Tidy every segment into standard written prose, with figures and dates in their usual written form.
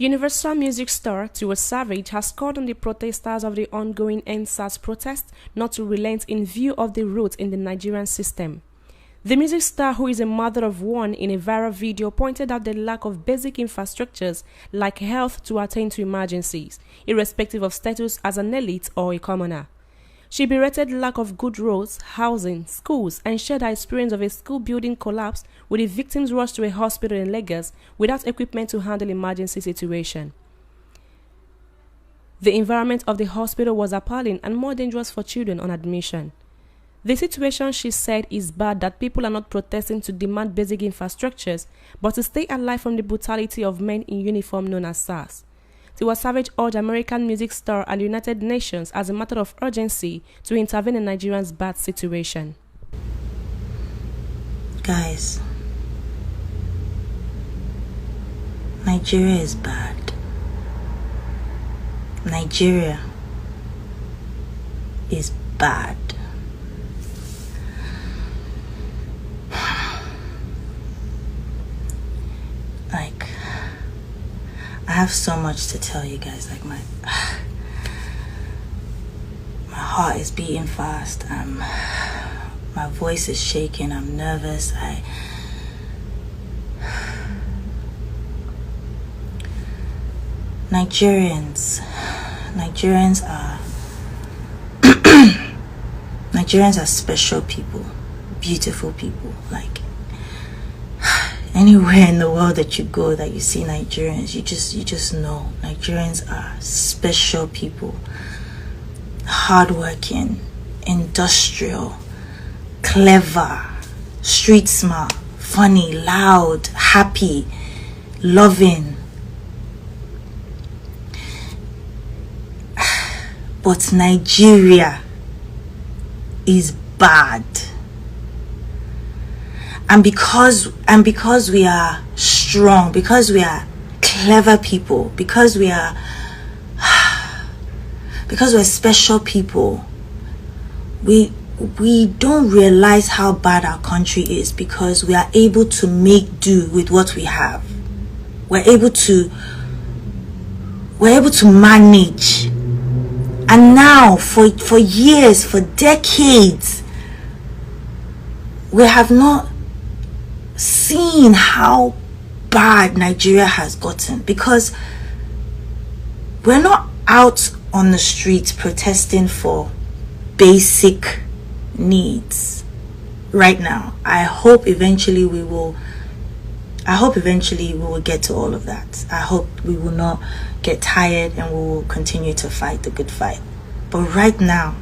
Universal music star Tiwa has called on the protesters of the ongoing NSAS protest not to relent in view of the roots in the Nigerian system. The music star, who is a mother of one, in a viral video pointed out the lack of basic infrastructures like health to attend to emergencies, irrespective of status as an elite or a commoner. She berated lack of good roads, housing, schools, and shared her experience of a school building collapse with the victims rushed to a hospital in Lagos without equipment to handle emergency situation. The environment of the hospital was appalling and more dangerous for children on admission. The situation, she said, is bad that people are not protesting to demand basic infrastructures, but to stay alive from the brutality of men in uniform known as SARS. Tiwa urged American music star and the United Nations as a matter of urgency to intervene in Nigeria's bad situation. Guys, Nigeria is bad. Nigeria is bad. Like, I have so much to tell you guys. Like, my heart is beating fast. My voice is shaking. I'm nervous. Nigerians are Nigerians are special people, beautiful people. Like, anywhere in the world that you go that you see Nigerians, you just know Nigerians are special people. Hardworking, industrial, clever, street smart, funny, loud, happy, loving. But Nigeria is bad. And because we are strong, because we are clever people, because we're special people, we don't realize how bad our country is because we are able to make do with what we have. We're able to manage. And now for years, for decades, we have not seen how bad Nigeria has gotten, because we're not out on the streets protesting for basic needs right now. I hope eventually we will get to all of that. I hope we will not get tired and we will continue to fight the good fight. But right now,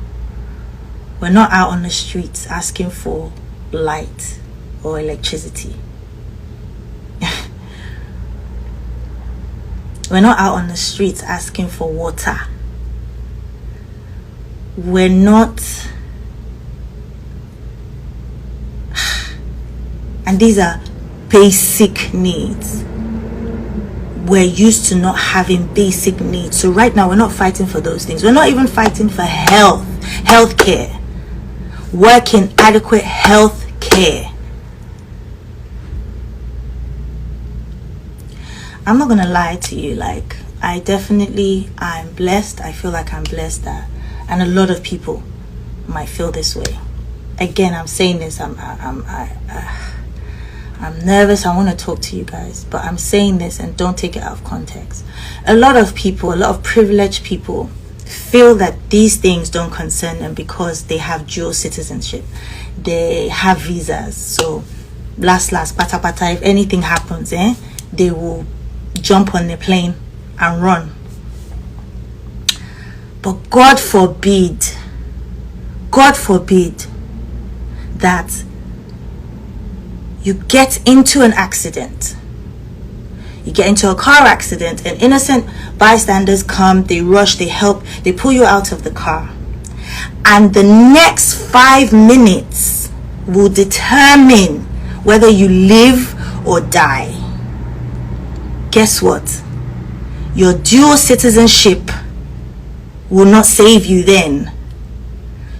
we're not out on the streets asking for light or electricity. We're not out on the streets asking for water. We're not, and these are basic needs. We're used to not having basic needs. So right now we're not fighting for those things. We're not even fighting for health care, working adequate health care. I'm not gonna lie to you, like, I'm blessed. I feel like I'm blessed that, and a lot of people might feel this way. Again, I'm saying this, I'm nervous. I want to talk to you guys, but I'm saying this, and don't take it out of context. A lot of privileged people feel that these things don't concern them because they have dual citizenship. They have visas. So last, pata pata, if anything happens, they will jump on the plane and run. But God forbid that you get into an accident. You get into a car accident, and innocent bystanders come, they rush, they help, they pull you out of the car. And the next 5 minutes will determine whether you live or die. Guess what? Your dual citizenship will not save you then.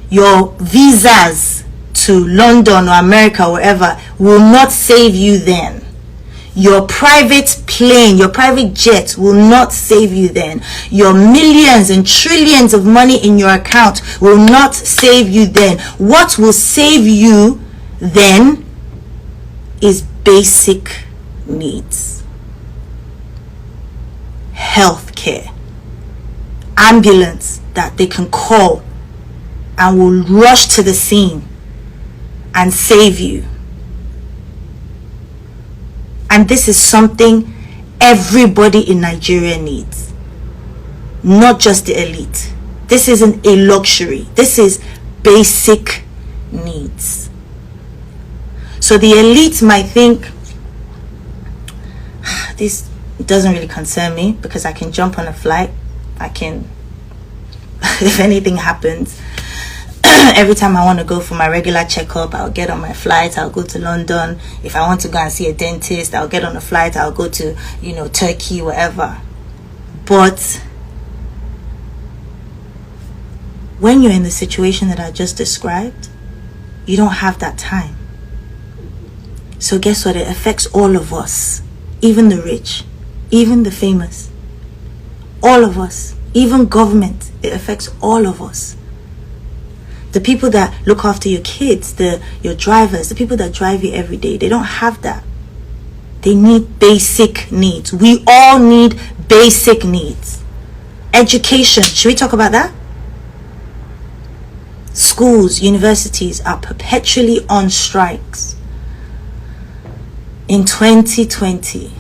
Your visas to London or America or wherever will not save you then. Your private plane, your private jet will not save you then. Your millions and trillions of money in your account will not save you then. What will save you then is basic needs. Healthcare, ambulance that they can call and will rush to the scene and save you. And this is something everybody in Nigeria needs, not just the elite. This isn't a luxury. This is basic needs. So the elite might think, this doesn't really concern me because I can jump on a flight. I can, if anything happens, every time I want to go for my regular checkup, I'll get on my flight, I'll go to London. If I want to go and see a dentist, I'll get on a flight, I'll go to, Turkey, wherever. But when you're in the situation that I just described, you don't have that time. So guess what? It affects all of us, even the rich, even the famous, all of us, even government. It affects all of us. The people that look after your kids, your drivers, the people that drive you every day, they don't have that. They need basic needs. We all need basic needs. Education, should we talk about that? Schools, universities are perpetually on strikes. In 2020,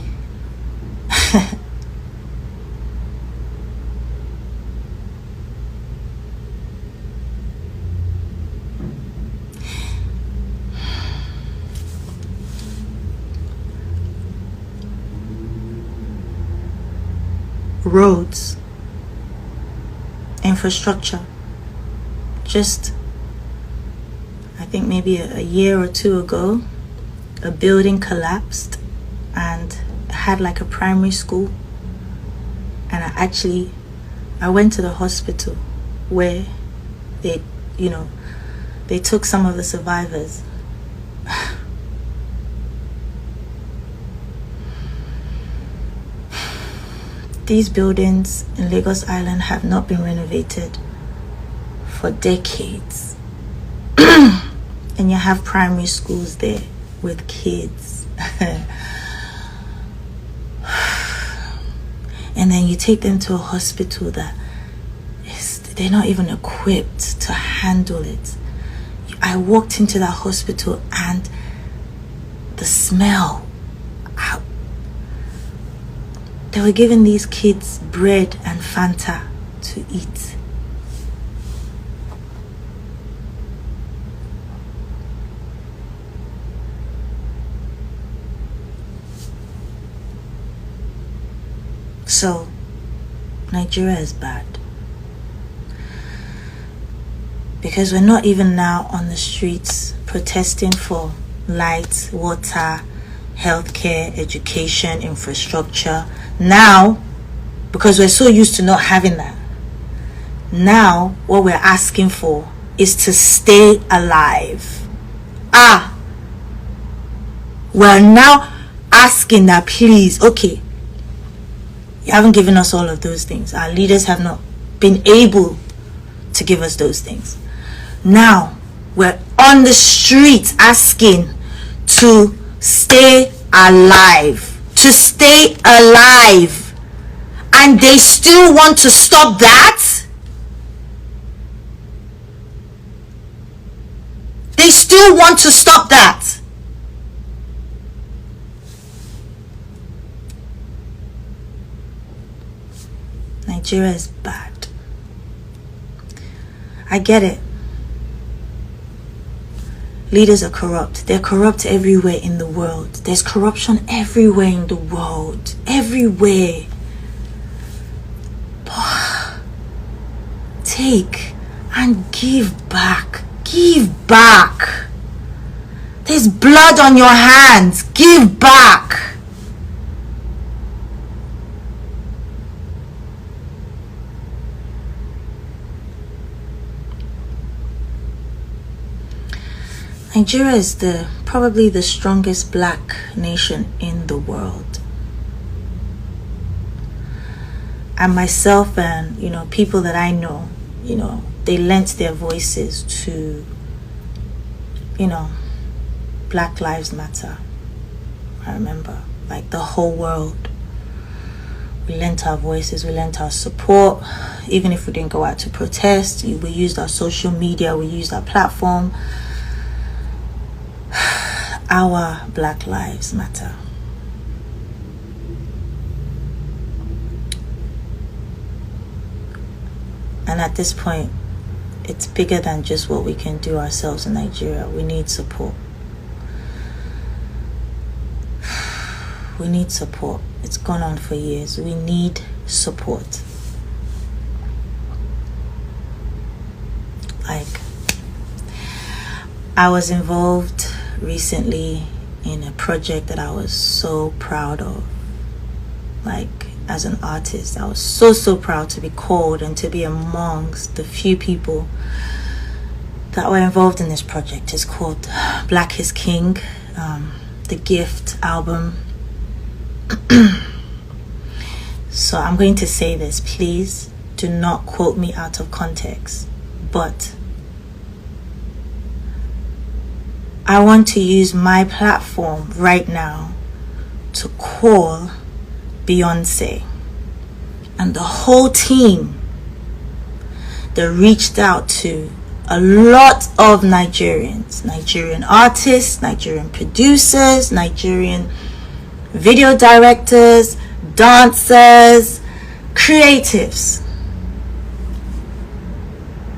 roads, infrastructure, just I think maybe a year or two ago, a building collapsed and had like a primary school, and I went to the hospital where they took some of the survivors. These buildings in Lagos Island have not been renovated for decades. And you have primary schools there with kids. And then you take them to a hospital they're not even equipped to handle it. I walked into that hospital and the smell. They were giving these kids bread and Fanta to eat. So, Nigeria is bad. Because we're not even now on the streets protesting for light, water, healthcare, education, infrastructure. Now, because we're so used to not having that, now what we're asking for is to stay alive. We're now asking that, please, okay, you haven't given us all of those things. Our leaders have not been able to give us those things. Now we're on the streets asking to stay alive. To stay alive. And they still want to stop that? They still want to stop that? Nigeria is bad. I get it. Leaders are corrupt. They're corrupt everywhere in the world. There's corruption everywhere in the world. Everywhere. Take and give back. Give back. There's blood on your hands. Give back. Nigeria is probably the strongest black nation in the world. And myself and, people that I know, they lent their voices to, Black Lives Matter. I remember, like, the whole world. We lent our voices, we lent our support, even if we didn't go out to protest. We used our social media, we used our platform. Our Black Lives Matter. And at this point, it's bigger than just what we can do ourselves in Nigeria. We need support. We need support. It's gone on for years. We need support. Like, I was involved recently in a project that I was so proud of. Like, as an artist, I was so proud to be called and to be amongst the few people that were involved in this project. It's called Black is King, the Gift album. So I'm going to say this, please do not quote me out of context, but I want to use my platform right now to call Beyonce and the whole team that reached out to a lot of Nigerian artists, Nigerian producers, Nigerian video directors, dancers, creatives.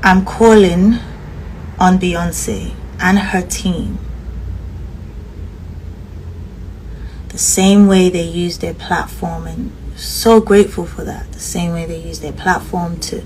I'm calling on Beyonce and her team the same way they use their platform, and so grateful for that. The same way they use their platform to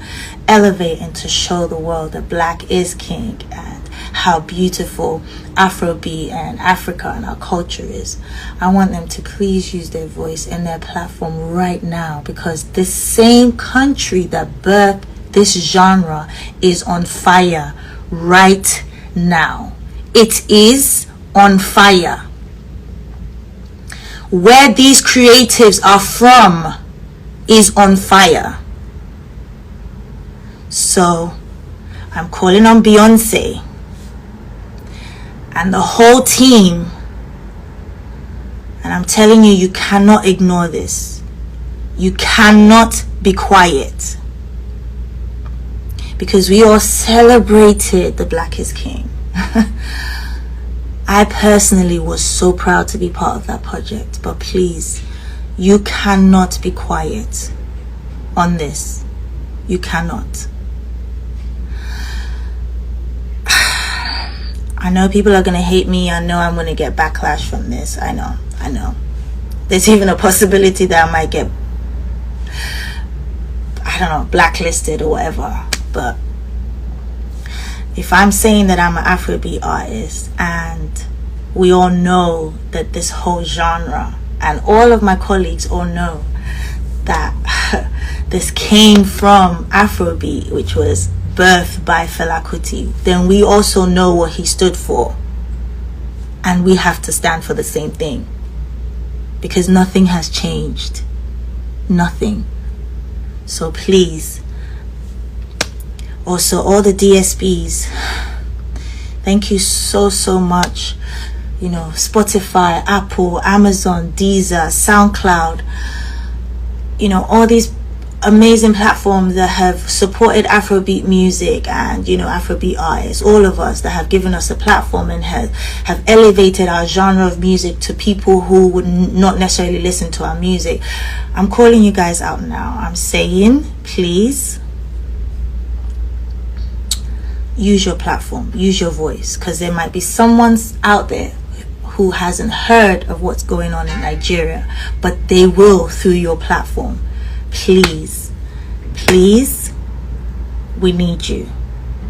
elevate and to show the world that Black is king and how beautiful Afrobeat and Africa and our culture is. I want them to please use their voice and their platform right now, because this same country that birthed this genre is on fire right now. It is on fire. Where these creatives are from is on fire. So I'm calling on Beyonce and the whole team, and I'm telling you, you cannot ignore this. You cannot be quiet, because we all celebrated the Black is King. I personally was so proud to be part of that project, but please, you cannot be quiet on this. You cannot. I know people are going to hate me. I know I'm going to get backlash from this. I know. There's even a possibility that I might get, blacklisted or whatever. But if I'm saying that I'm an Afrobeat artist, and we all know that this whole genre, and all of my colleagues all know that this came from Afrobeat, which was birthed by Fela Kuti, then we also know what he stood for, and we have to stand for the same thing, because nothing has changed. Nothing. So please, also all the DSPs, thank you so much. Spotify, Apple, Amazon, Deezer, SoundCloud, all these amazing platforms that have supported Afrobeat music and Afrobeat artists, all of us that have given us a platform and have elevated our genre of music to people who would not necessarily listen to our music. I'm calling you guys out now. I'm saying, please use your platform, use your voice, because there might be someone out there who hasn't heard of what's going on in Nigeria, but they will through your platform. Please, we need you.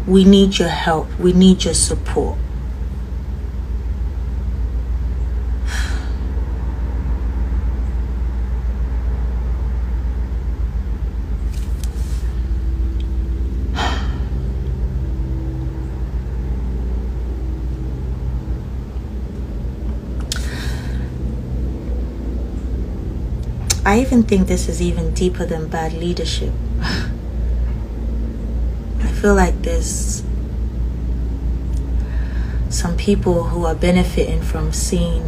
We need your help. We need your support. I even think this is even deeper than bad leadership. I feel like there's some people who are benefiting from seeing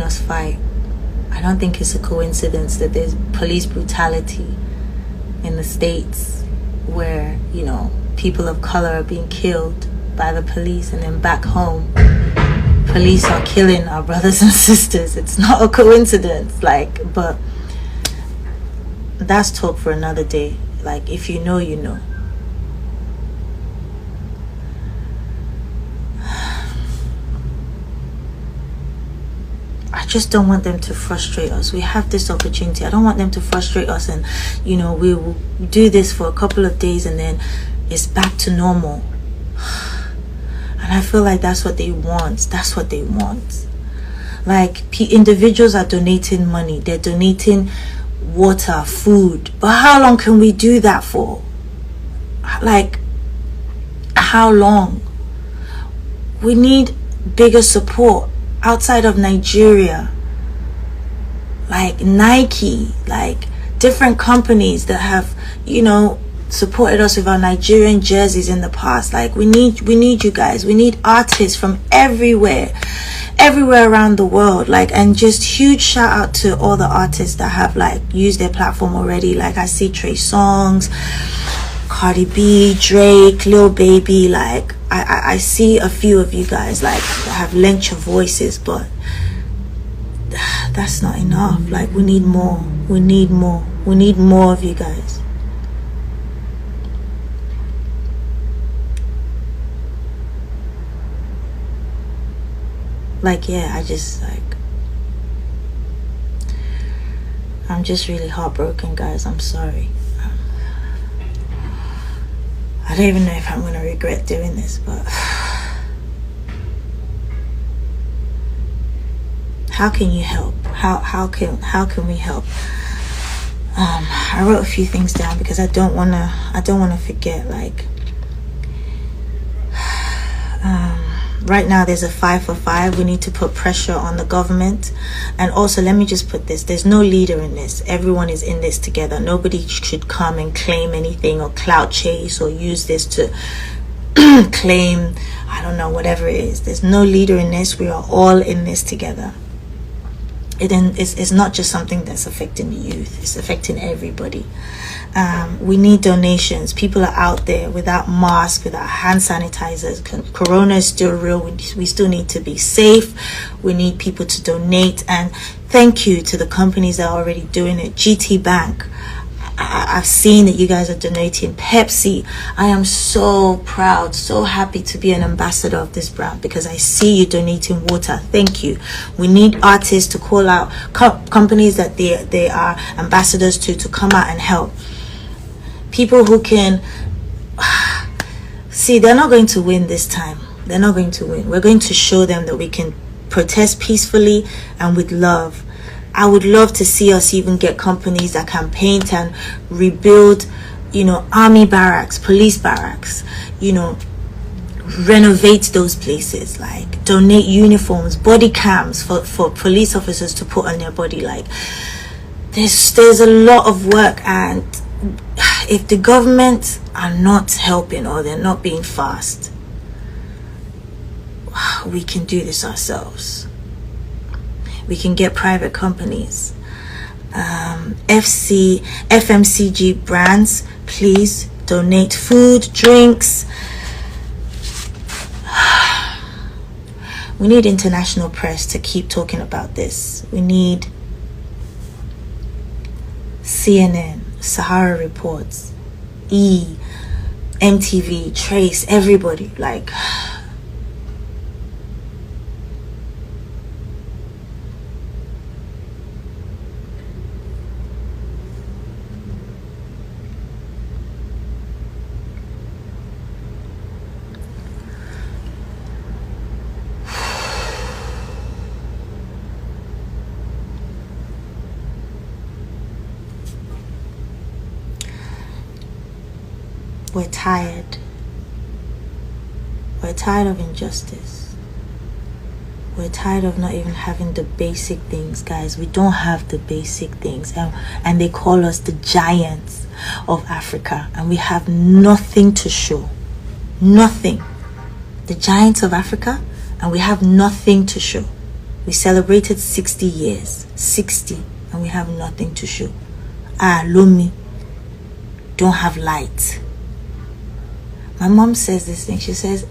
us fight. I don't think it's a coincidence that there's police brutality in the States where, you know, people of color are being killed by the police, and then back home police are killing our brothers and sisters. It's not a coincidence, like, but that's talk for another day. Like, if you know, you know. I just don't want them to frustrate us. We have this opportunity. I don't want them to frustrate us, and, you know, we will do this for a couple of days and then it's back to normal. And I feel like that's what they want. That's what they want. Like, individuals are donating money. They're donating water, food. But how long can we do that for? Like, how long? We need bigger support outside of Nigeria. Like Nike, like different companies that have, you know, supported us with our Nigerian jerseys in the past. Like, we need you guys. We need artists from everywhere around the world. Like, and just huge shout out to all the artists that have like used their platform already. Like, I see Trey Songz, Cardi B, Drake, Lil Baby. Like, I see a few of you guys like that have lent your voices, but that's not enough. Like, we need more. We need more of you guys. Like, yeah, I'm just really heartbroken, guys. I'm sorry. I don't even know if I'm gonna regret doing this, but how can you help? How can we help? I wrote a few things down because I don't wanna forget. Like, right now there's a 5 for 5. We need to put pressure on the government. And also, let me just put this, there's no leader in this. Everyone is in this together. Nobody should come and claim anything or clout chase or use this to claim, I don't know, whatever it is. There's no leader in this. We are all in this together. It's not just something that's affecting the youth. It's affecting everybody. We need donations. People are out there without masks, without hand sanitizers. Corona is still real. We still need to be safe. We need people to donate. And thank you to the companies that are already doing it. GT Bank, I've seen that you guys are donating. Pepsi, I am so proud, so happy to be an ambassador of this brand because I see you donating water. Thank you. We need artists to call out companies that they are ambassadors to come out and help. People who can see, they're not going to win this time. They're not going to win. We're going to show them that we can protest peacefully and with love. I would love to see us even get companies that can paint and rebuild, you know, army barracks, police barracks, you know, renovate those places, like donate uniforms, body cams for police officers to put on their body. Like, there's a lot of work, and if the government are not helping or they're not being fast, we can do this ourselves. We can get private companies, FMCG brands, please donate food, drinks. We need international press to keep talking about this. We need CNN, Sahara Reports, MTV, Trace, everybody. Like, we're tired. We're tired of injustice. We're tired of not even having the basic things, guys. We don't have the basic things. And they call us the giants of Africa. And we have nothing to show. Nothing. The giants of Africa, and we have nothing to show. We celebrated 60 years. 60. And we have nothing to show. Lomi don't have light. My mom says this thing. She says,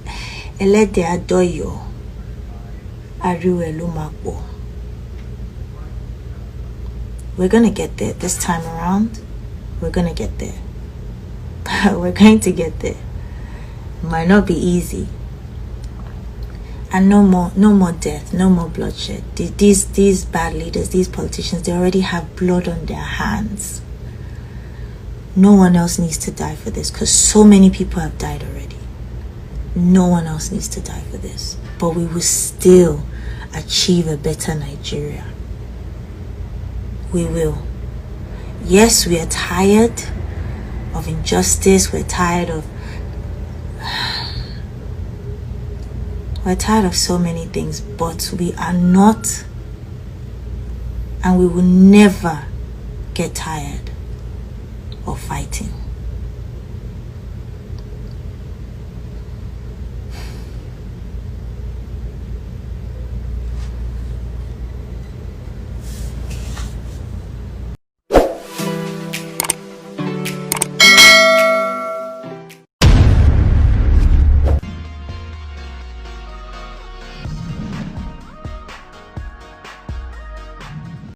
Elede adoyo. We're gonna get there this time around. We're gonna get there. We're going to get there. It might not be easy. And no more death, no more bloodshed. These bad leaders, these politicians, they already have blood on their hands. No one else needs to die for this, because so many people have died already. No one else needs to die for this. But we will still achieve a better Nigeria. We will. Yes, we are tired of injustice. We're tired of so many things, but we are not, and we will never get tired of fighting.